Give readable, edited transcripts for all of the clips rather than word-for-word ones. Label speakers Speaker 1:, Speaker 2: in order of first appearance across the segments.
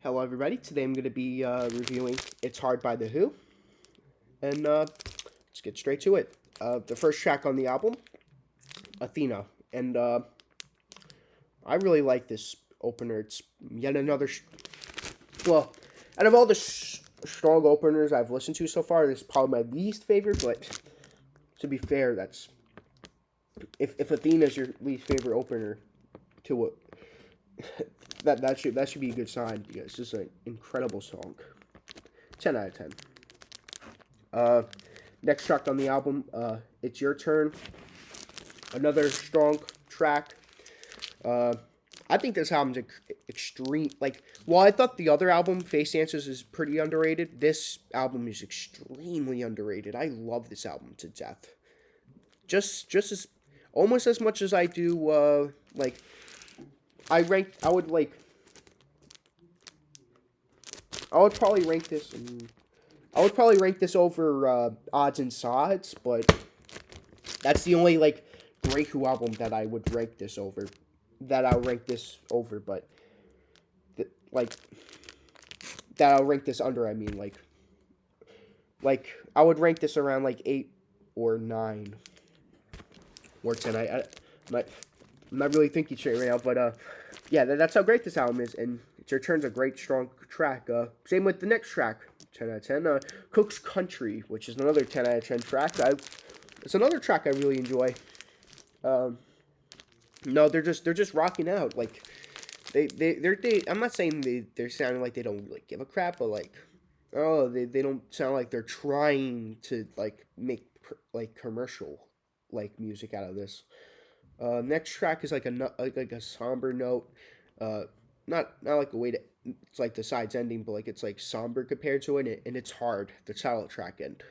Speaker 1: Hello, everybody. Today I'm going to be reviewing It's Hard by The Who. And let's get straight to it. The first track on the album, Athena. And I really like this opener. It's yet another. Well, out of all the strong openers I've listened to so far, this is probably my least favorite. But to be fair, that's. If Athena is your least favorite opener to it, that should be a good sign because this is an incredible song. 10 out of 10. Uh, Next track on the album, It's Your Turn. Another strong track. Uh, I think this album's extreme. Like, while I thought the other album, Face Dancers, is pretty underrated, this album is extremely underrated. I love this album to death. Just as almost as much as I do. I would like. I would probably rank this. I would probably rank this over Odds and Sods, but that's the only like Great Who album that I would rank this over. That I'll rank this over, but like that I'll rank this under. I mean, like I would rank this around like 8 or 9 or 10. I'm not really thinking straight right now, but yeah, that's how great this album is, and It's Your Turn's a great strong track. Same with the next track, 10 out of 10. Cook's Country, which is another 10 out of 10 track. It's another track I really enjoy. No, they're just rocking out. Like they I'm not saying they're sounding like they don't like give a crap, but like they don't sound like they're trying to like make like commercial like music out of this. Next track is like like a somber note. Uh, not like a way to it's like the side's ending, but like it's like somber compared to it, and it's hard. The title track end.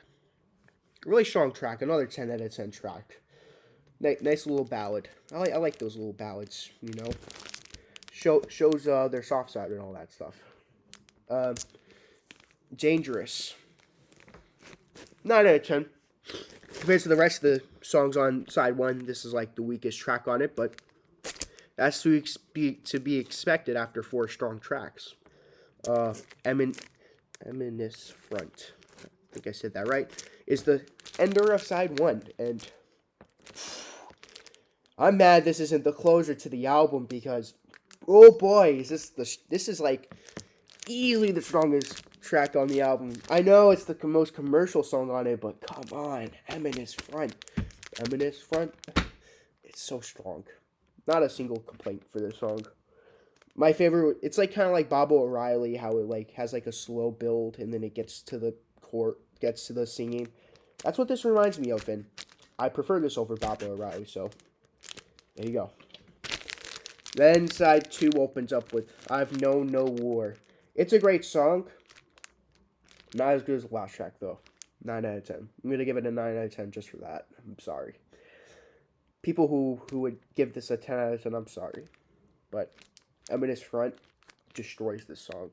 Speaker 1: Really strong track. Another 10 out of 10 track. Nice little ballad. I like those little ballads. You know, shows their soft side and all that stuff. Uh, Dangerous. 9 out of 10. Compared to the rest of the songs on side one, this is like the weakest track on it, but that's to be expected after 4 strong tracks. Eminis Front. I think I said that right. Is the ender of side one, and I'm mad this isn't the closer to the album because, oh boy, this is like easily the strongest track on the album. I know it's the most commercial song on it, but come on, Eminis Front. Eminis Front. It's so strong. Not a single complaint for this song. My favorite, it's like kind of like Baba O'Reilly, how it like has like a slow build and then it gets to the gets to the singing. That's what this reminds me of, and I prefer this over Baba O'Reilly. So there you go. Then side two opens up with "I've Known No War." It's a great song. Not as good as the last track though. 9 out of 10. I'm gonna give it a 9 out of 10 just for that. I'm sorry. People who would give this a 10 out of 10, I'm sorry. But Eminis Front destroys this song.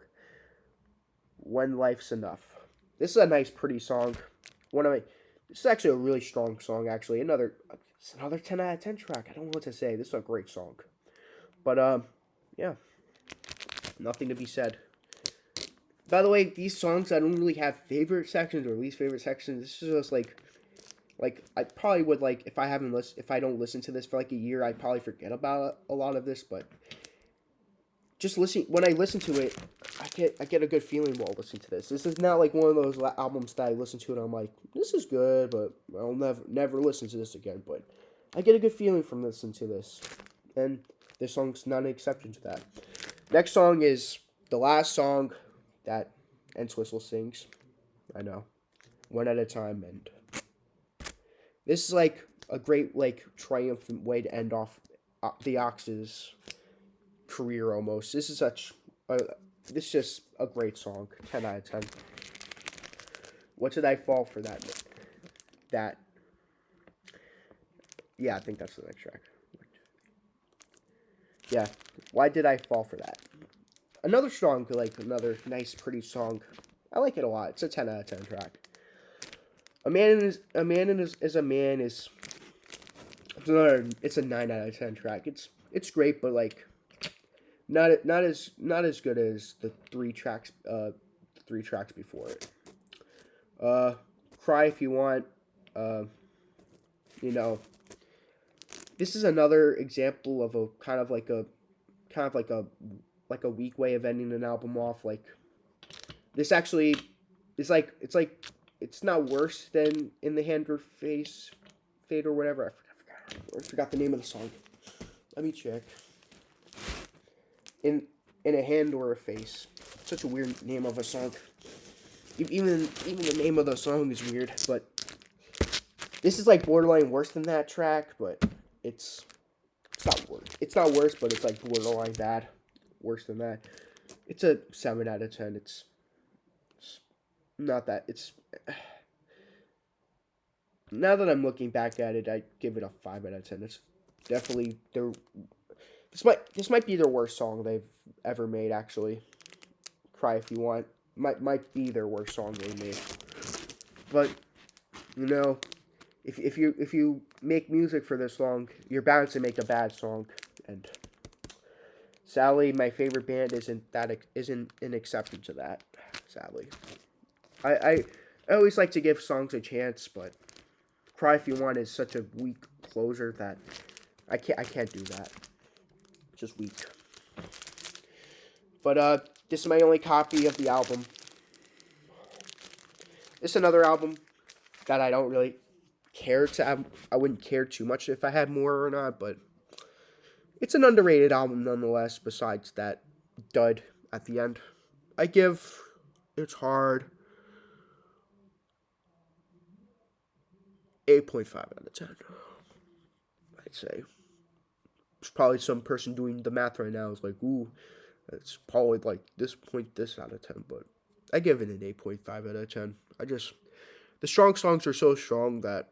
Speaker 1: When Life's Enough. This is a nice, pretty song. This is actually a really strong song, actually. It's another 10 out of 10 track. I don't know what to say. This is a great song. But, yeah. Nothing to be said. By the way, these songs, I don't really have favorite sections or least favorite sections. This is just like I probably would like if I don't listen to this for like a year, I'd probably forget about a lot of this, but just when I listen to it, I get a good feeling while listening to this. This is not like one of those albums that I listen to and I'm like, this is good, but I'll never listen to this again, but I get a good feeling from listening to this. And this song's not an exception to that. Next song is the last song that Entwistle sings. I know. One at a time, and this is like a great like triumphant way to end off the Ox's career almost. This is this is just a great song. 10 out of 10. What did I fall for that yeah, I think that's the next track. Yeah. Why did I fall for that? Another another nice pretty song. I like it a lot. It's a 10 out of 10 track. A man is a man is it's a 9 out of 10 track. It's great, but like not as good as the three tracks before it. Uh, Cry If You Want. Uh, you know, this is another example of a kind of like a weak way of ending an album off. Like this actually is like it's not worse than In the Hand or Face Fade or whatever. I forgot the name of the song. Let me check. In a Hand or a Face. Such a weird name of a song. Even the name of the song is weird, but this is like borderline worse than that track, but it's not worse. It's not worse, but it's like borderline bad. Worse than that. It's a 7 out of 10. It's not that. It's now that I'm looking back at it, I give it a 5 out of 10. It's definitely their this might be their worst song they've ever made. Actually, Cry If You Want might be their worst song they made. But you know, if you make music for this long, you're bound to make a bad song. And sadly, my favorite band isn't an exception to that. Sadly, I always like to give songs a chance, but Cry If You Want is such a weak closer that I can't do that. Just weak. But this is my only copy of the album. This is another album that I don't really care to have. I wouldn't care too much if I had more or not, but it's an underrated album nonetheless. Besides that dud at the end, I give It's Hard 8.5 out of 10. I'd say. There's probably some person doing the math right now is like, ooh, it's probably like this out of 10, but I give it an 8.5 out of 10. The strong songs are so strong that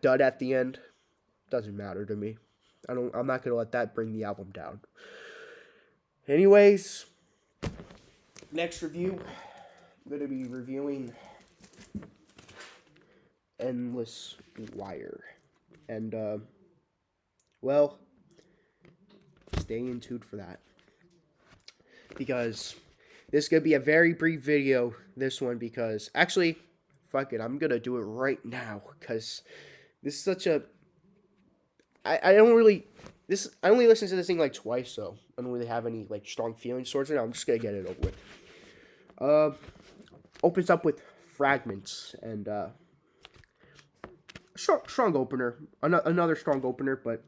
Speaker 1: dud at the end doesn't matter to me. I'm not gonna let that bring the album down. Anyways, next review, I'm gonna be reviewing Endless Wire, and well, stay in tuned for that, because this is gonna be a very brief video. This one, because actually, fuck it, I'm gonna do it right now, because this is such a I don't really I only listen to this thing like twice, so I don't really have any like strong feelings towards it. I'm just gonna get it over with. Opens up with Fragments, and strong opener, another strong opener, but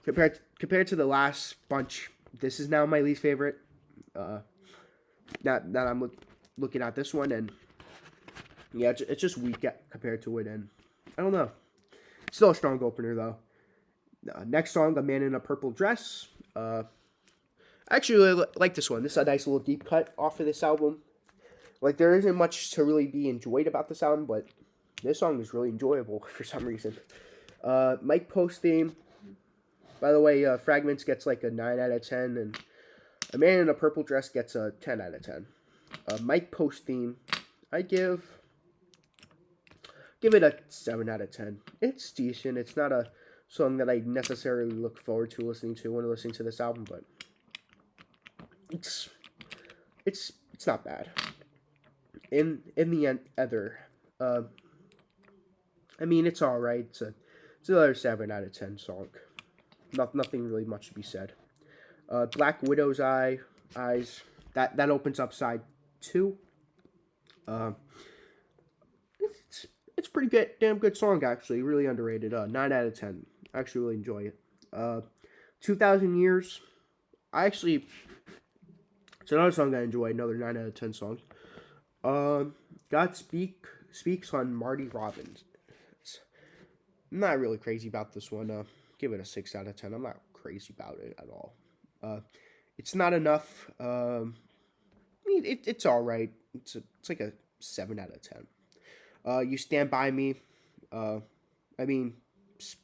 Speaker 1: compared to the last bunch, this is now my least favorite. That I'm looking at this one, and yeah, it's just weak compared to it, and I don't know. Still a strong opener though. Next song, A Man in a Purple Dress. I actually really like this one. This is a nice little deep cut off of this album. Like, there isn't much to really be enjoyed about this album, but this song is really enjoyable for some reason. Mike Post theme. By the way, Fragments gets like a 9 out of 10, and A Man in a Purple Dress gets a 10 out of 10. Mike Post theme, I give it a 7 out of 10. It's decent. It's not a song that I necessarily look forward to listening to when listening to this album, but it's not bad. In the end, I mean, it's all right. It's another 7 out of 10 song. Nothing really much to be said. Black Widow's Eyes. That opens up side 2. It's pretty good, damn good song actually. Really underrated. 9 out of 10. I actually really enjoy it. 2,000 Years. It's another song I enjoy. Another 9 out of 10 song. God Speaks on Marty Robbins. I'm not really crazy about this one. Give it a 6 out of 10. I'm not crazy about it at all. It's not enough. I mean, it's all right. It's like a 7 out of 10. You Stand By Me. I mean, it's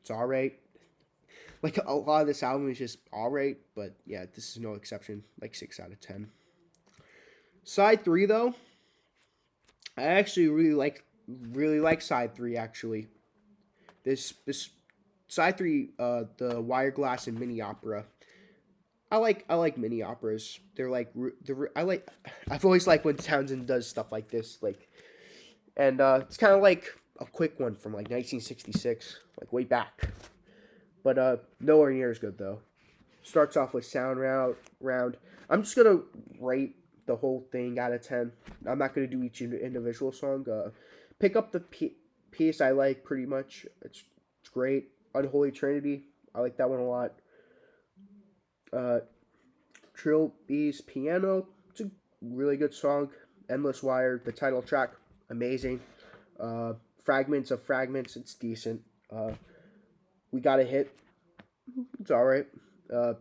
Speaker 1: all right. Like, a lot of this album is just all right, but yeah, this is no exception. Like 6 out of 10. Side 3 though, I actually really like side 3 actually. This side 3, the Wireglass and Mini Opera. I like mini operas. They're like I've always liked when Townsend does stuff like this, like, and it's kind of like a quick one from like 1966, like way back, but nowhere near as good though. Starts off with sound round. I'm just gonna rate the whole thing out of 10. I'm not gonna do each individual song. Pick up the piece I like pretty much. It's great. Unholy Trinity. I like that one a lot. Uh, Trilby's Piano. It's a really good song. Endless Wire, the title track, amazing. Fragments of Fragments, it's decent. We Got a Hit, it's alright.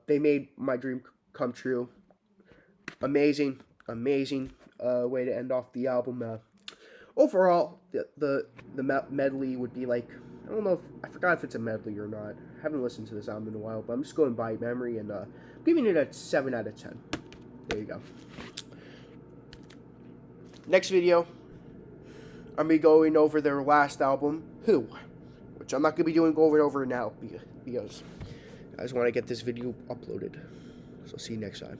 Speaker 1: They Made My Dream Come True, amazing, amazing way to end off the album. Overall, the medley would be like, I don't know if I forgot if it's a medley or not. I haven't listened to this album in a while, but I'm just going by memory and giving it a 7 out of 10. There you go. Next video, I'm gonna be going over their last album, Who, which I'm not gonna be going over now because I just want to get this video uploaded. So see you next time.